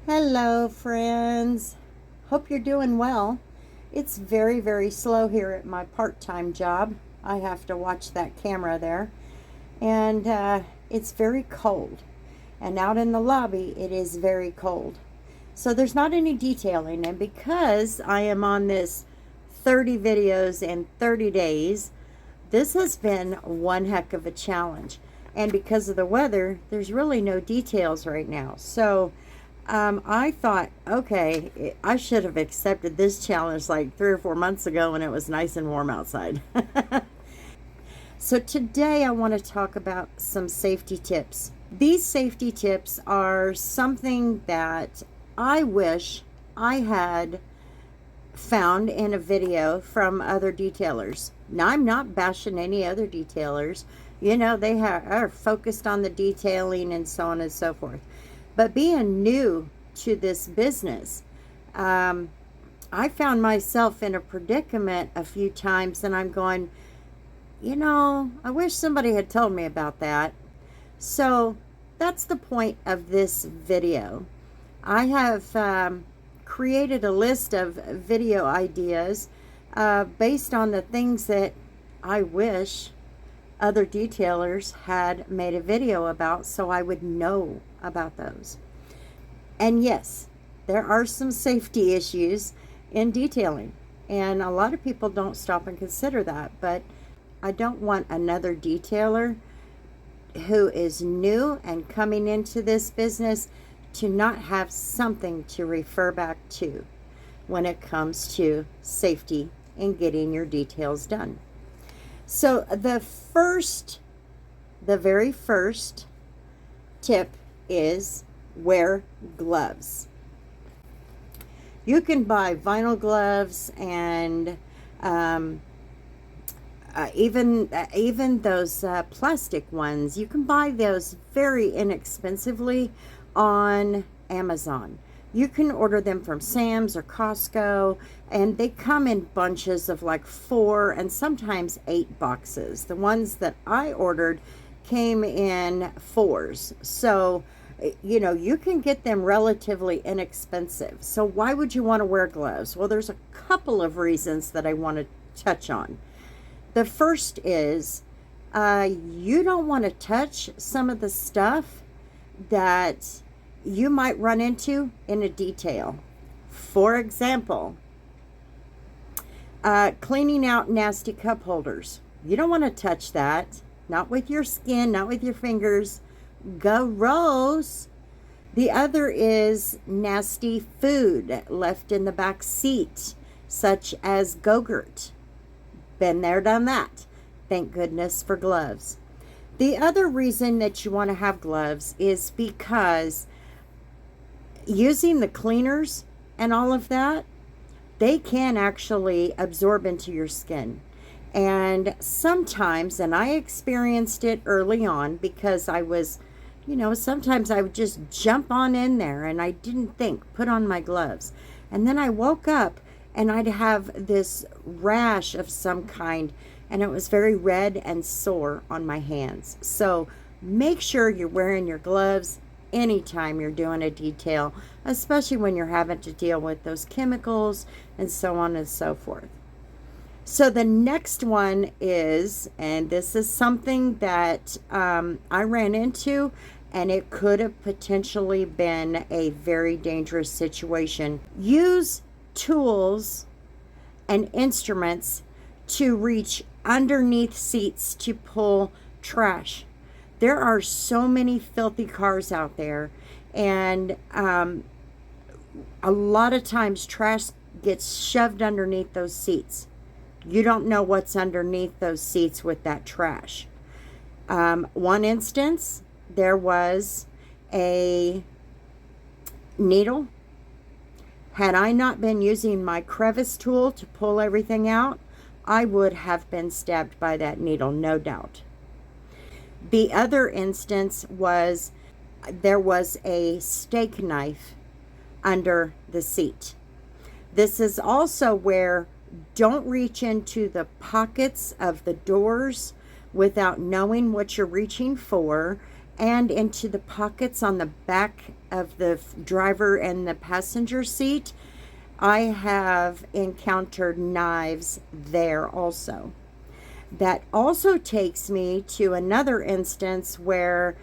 Hello, friends. Hope you're doing well. It's very, very slow here at my part-time job. I have to watch that camera there. And it's very cold. And out in the lobby, it is very cold. So there's not any detailing. And because I am on this 30 videos in 30 days, this has been one heck of a challenge. And because of the weather, there's really no details right now. So I thought, okay, I should have accepted this challenge like 3 or 4 months ago when it was nice and warm outside. So today I want to talk about some safety tips. These safety tips are something that I wish I had found in a video from other detailers. Now, I'm not bashing any other detailers. You know, they are focused on the detailing and so on and so forth. But being new to this business, I found myself in a predicament a few times, and I'm going, I wish somebody had told me about that. So that's the point of this video. I have created a list of video ideas based on the things that I wish other detailers had made a video about, so I would know about those. And yes, there are some safety issues in detailing, and a lot of people don't stop and consider that, but I don't want another detailer who is new and coming into this business to not have something to refer back to when it comes to safety and getting your details done. So the very first tip is wear gloves. You can buy vinyl gloves and even those plastic ones. You can buy those very inexpensively on Amazon. You can order them from Sam's or Costco, and they come in bunches of like 4 and sometimes 8 boxes. The ones that I ordered came in 4s. So, you can get them relatively inexpensive. So why would you want to wear gloves? Well, there's a couple of reasons that I want to touch on. The first is you don't want to touch some of the stuff that you might run into in a detail. For example, cleaning out nasty cup holders. You don't want to touch that. Not with your skin, not with your fingers. Gross. The other is nasty food left in the back seat, such as Go-Gurt. Been there, done that. Thank goodness for gloves. The other reason that you want to have gloves is because using the cleaners and all of that, they can actually absorb into your skin. And sometimes, and I experienced it early on because I was, sometimes I would just jump on in there and I didn't think, put on my gloves. And then I woke up and I'd have this rash of some kind, and it was very red and sore on my hands. So make sure you're wearing your gloves anytime you're doing a detail, especially when you're having to deal with those chemicals and so on and so forth. So the next one is, and this is something that I ran into, and it could have potentially been a very dangerous situation. Use tools and instruments to reach underneath seats to pull trash. There are so many filthy cars out there, and a lot of times trash gets shoved underneath those seats. You don't know what's underneath those seats with that trash. One instance, there was a needle. Had I not been using my crevice tool to pull everything out, I would have been stabbed by that needle, no doubt. The other instance was there was a steak knife under the seat. This is also where don't reach into the pockets of the doors without knowing what you're reaching for, and into the pockets on the back of the driver and the passenger seat, I have encountered knives there also. That also takes me to another instance where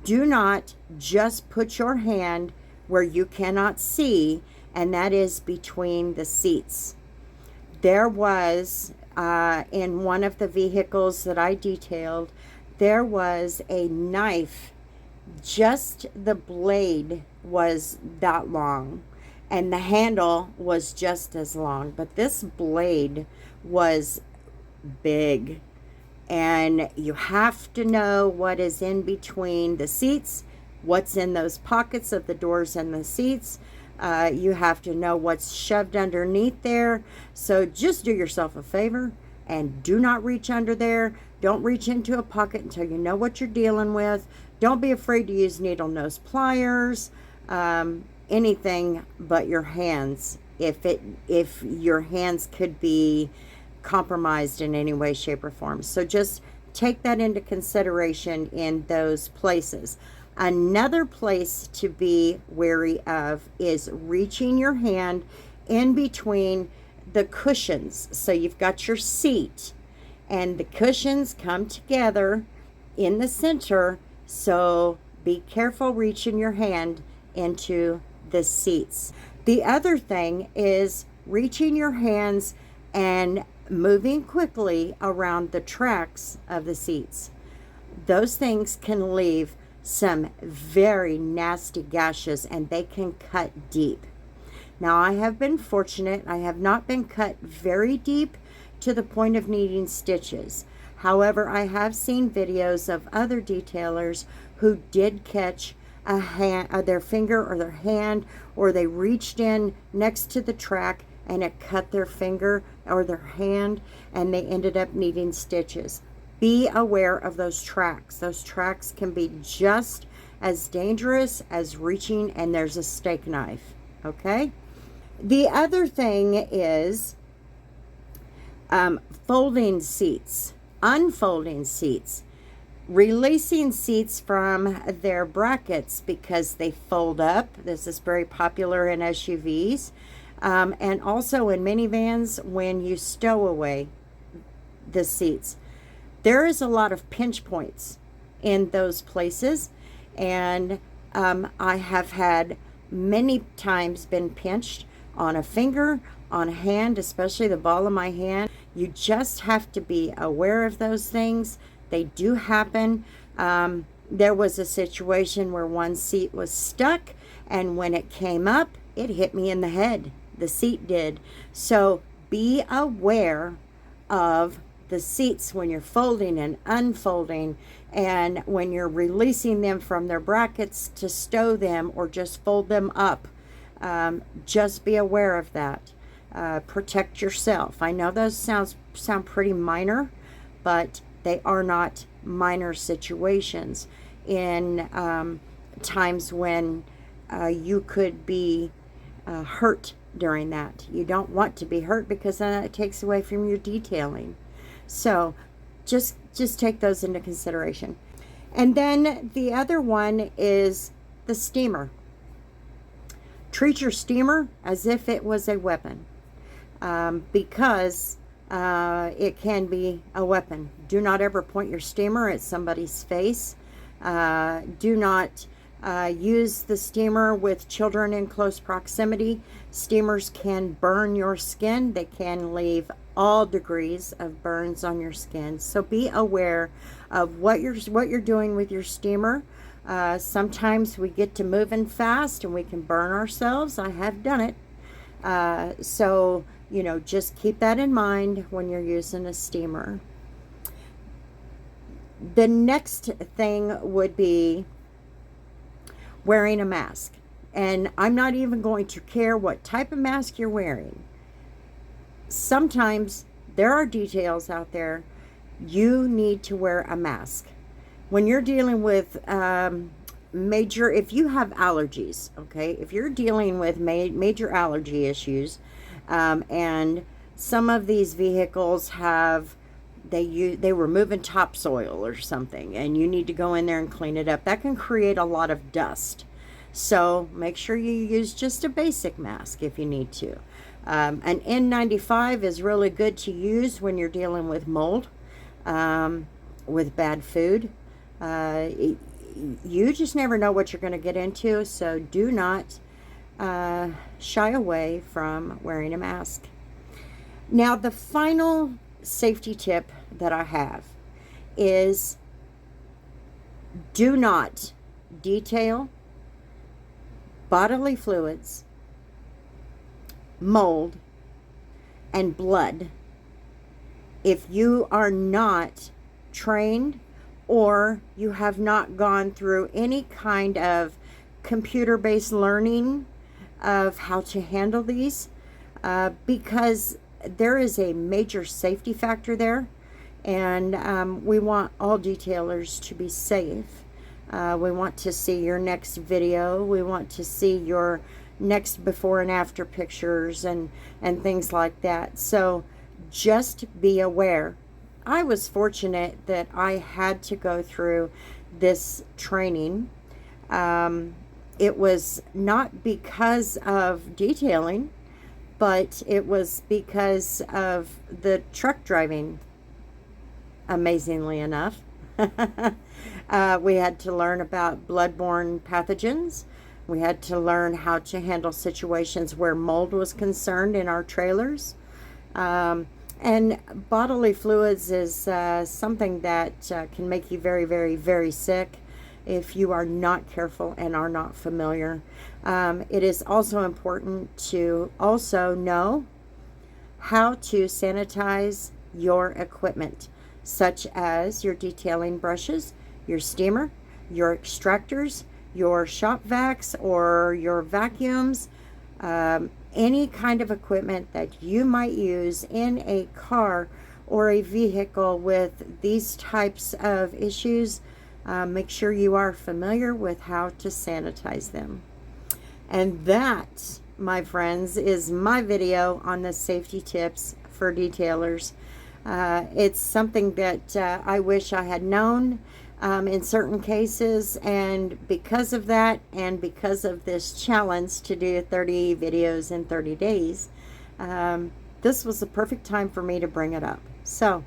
do not just put your hand where you cannot see, and that is between the seats. There was, in one of the vehicles that I detailed, there was a knife, just the blade was that long, and the handle was just as long, but this blade was big. And you have to know what is in between the seats, what's in those pockets of the doors and the seats. You have to know what's shoved underneath there. So just do yourself a favor and do not reach under there. Don't reach into a pocket until you know what you're dealing with. Don't be afraid to use needle nose pliers, anything but your hands. If your hands could be compromised in any way, shape, or form. So just take that into consideration in those places. Another place to be wary of is reaching your hand in between the cushions. So you've got your seat and the cushions come together in the center. So be careful reaching your hand into the seats. The other thing is reaching your hands and moving quickly around the tracks of the seats. Those things can leave some very nasty gashes and they can cut deep. Now, I have been fortunate. I have not been cut very deep to the point of needing stitches. However, I have seen videos of other detailers who did catch a hand, their finger or their hand, or they reached in next to the track and it cut their finger or their hand and they ended up needing stitches. Be aware of those tracks. Those tracks can be just as dangerous as reaching and there's a steak knife, okay? The other thing is folding seats, unfolding seats, releasing seats from their brackets because they fold up. This is very popular in SUVs. And also in minivans when you stow away the seats. There is a lot of pinch points in those places, and I have had many times been pinched on a finger, on a hand, especially the ball of my hand. You just have to be aware of those things. They do happen. There was a situation where one seat was stuck, and when it came up, it hit me in the head. The seat did. So be aware of the seats when you're folding and unfolding, and when you're releasing them from their brackets to stow them or just fold them up. Just be aware of that. Protect yourself. I know those sound pretty minor, but they are not minor situations in times when you could be hurt during that. You don't want to be hurt because then it takes away from your detailing. So just take those into consideration. And then the other one is the steamer. Treat your steamer as if it was a weapon, because it can be a weapon. Do not ever point your steamer at somebody's face. Do not use the steamer with children in close proximity. Steamers can burn your skin. They can leave all degrees of burns on your skin. So be aware of what you're doing with your steamer. Sometimes we get to moving fast and we can burn ourselves. I have done it. So, just keep that in mind when you're using a steamer. The next thing would be wearing a mask. And I'm not even going to care what type of mask you're wearing. Sometimes there are details out there. You need to wear a mask. When you're dealing with if you have allergies, okay, if you're dealing with major allergy issues, and some of these vehicles they were moving topsoil or something, and you need to go in there and clean it up. That can create a lot of dust. So make sure you use just a basic mask if you need to. An N95 is really good to use when you're dealing with mold, with bad food. You just never know what you're going to get into, so do not shy away from wearing a mask. Now, the final safety tip that I have is do not detail bodily fluids, mold, and blood if you are not trained or you have not gone through any kind of computer-based learning of how to handle these, because there is a major safety factor there, and we want all detailers to be safe. We want to see your next video. We want to see your next before and after pictures and things like that. So just be aware. I was fortunate that I had to go through this training. It was not because of detailing, but it was because of the truck driving, amazingly enough. We had to learn about bloodborne pathogens. We had to learn how to handle situations where mold was concerned in our trailers. And bodily fluids is something that can make you very, very, very sick if you are not careful and are not familiar. It is also important to also know how to sanitize your equipment, such as your detailing brushes, your steamer, your extractors, your shop vacs or your vacuums, any kind of equipment that you might use in a car or a vehicle with these types of issues. Make sure you are familiar with how to sanitize them. And that, my friends, is my video on the safety tips for detailers. It's something that I wish I had known in certain cases, and because of that and because of this challenge to do 30 videos in 30 days, this was the perfect time for me to bring it up. So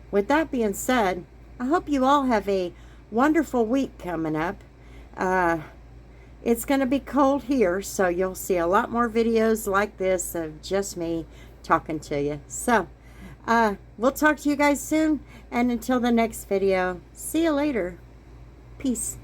with that being said, I hope you all have a wonderful week coming up. It's going to be cold here, so you'll see a lot more videos like this of just me talking to you. So we'll talk to you guys soon, and until the next video, see you later. Peace.